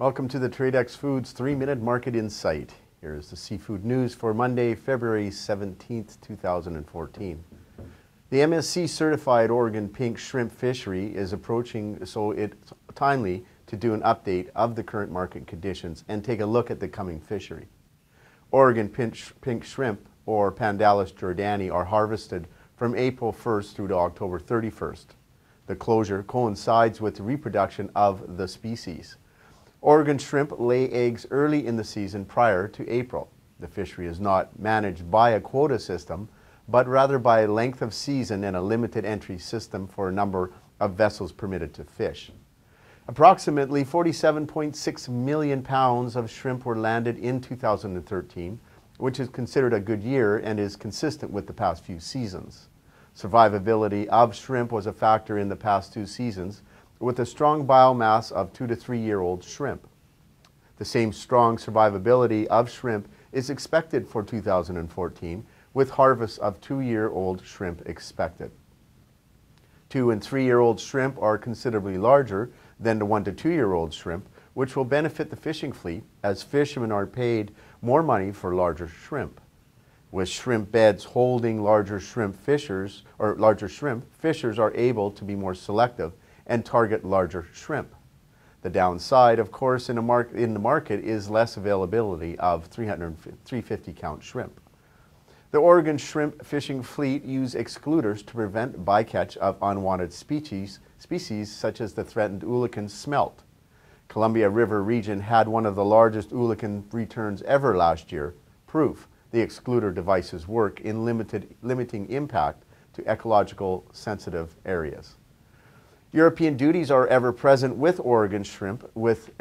Welcome to the Tradex Foods 3-Minute Market Insight. Here is the seafood news for Monday, February 17th, 2014. The MSC certified Oregon Pink Shrimp Fishery is approaching, so it's timely to do an update of the current market conditions and take a look at the coming fishery. Oregon Pink Shrimp, or Pandalis jordani, are harvested from April 1st through to October 31st. The closure coincides with the reproduction of the species. Oregon shrimp lay eggs early in the season prior to April. The fishery is not managed by a quota system, but rather by length of season and a limited entry system for a number of vessels permitted to fish. Approximately 47.6 million pounds of shrimp were landed in 2013, which is considered a good year and is consistent with the past few seasons. Survivability of shrimp was a factor in the past two seasons, with a strong biomass of 2 to 3 year old shrimp. The same strong survivability of shrimp is expected for 2014, with harvests of 2-year-old shrimp expected. 2 and 3 year old shrimp are considerably larger than the 1 to 2 year old shrimp, which will benefit the fishing fleet as fishermen are paid more money for larger shrimp. With shrimp beds holding larger shrimp, fishers are able to be more selective and target larger shrimp. The downside, of course, in the market is less availability of 350 count shrimp. The Oregon shrimp fishing fleet use excluders to prevent bycatch of unwanted species such as the threatened Oregon smelt. Columbia River region had one of the largest Oregon returns ever last year, proof the excluder devices work in limiting impact to ecological sensitive areas. European duties are ever present with Oregon shrimp, with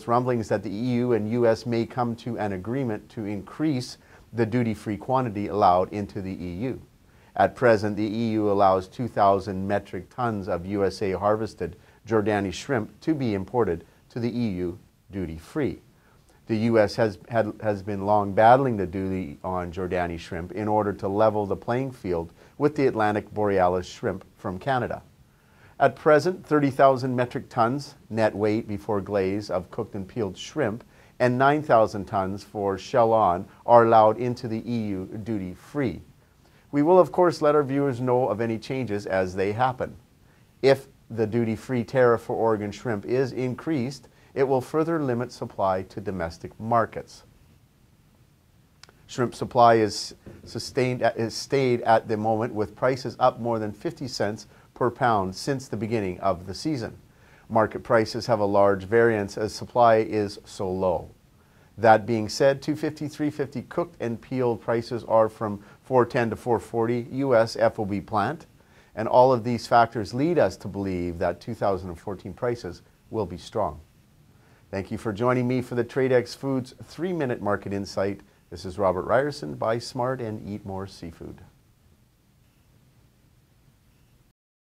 rumblings that the EU and US may come to an agreement to increase the duty-free quantity allowed into the EU. At present, the EU allows 2,000 metric tons of USA harvested jordani shrimp to be imported to the EU duty-free. The US has been long battling the duty on jordani shrimp in order to level the playing field with the Atlantic Borealis shrimp from Canada. At present, 30,000 metric tons net weight before glaze of cooked and peeled shrimp and 9,000 tons for shell-on are allowed into the EU duty-free. We will, of course, let our viewers know of any changes as they happen. If the duty-free tariff for Oregon shrimp is increased, it will further limit supply to domestic markets. Shrimp supply is stayed at the moment with prices up more than 50 cents per pound since the beginning of the season. Market prices have a large variance as supply is so low. That being said, $250, $350 cooked and peeled prices are from $410 to $440 US FOB plant, and all of these factors lead us to believe that 2014 prices will be strong. Thank you for joining me for the Tradex Foods 3-Minute Market Insight. This is Robert Reierson. Buy smart and eat more seafood.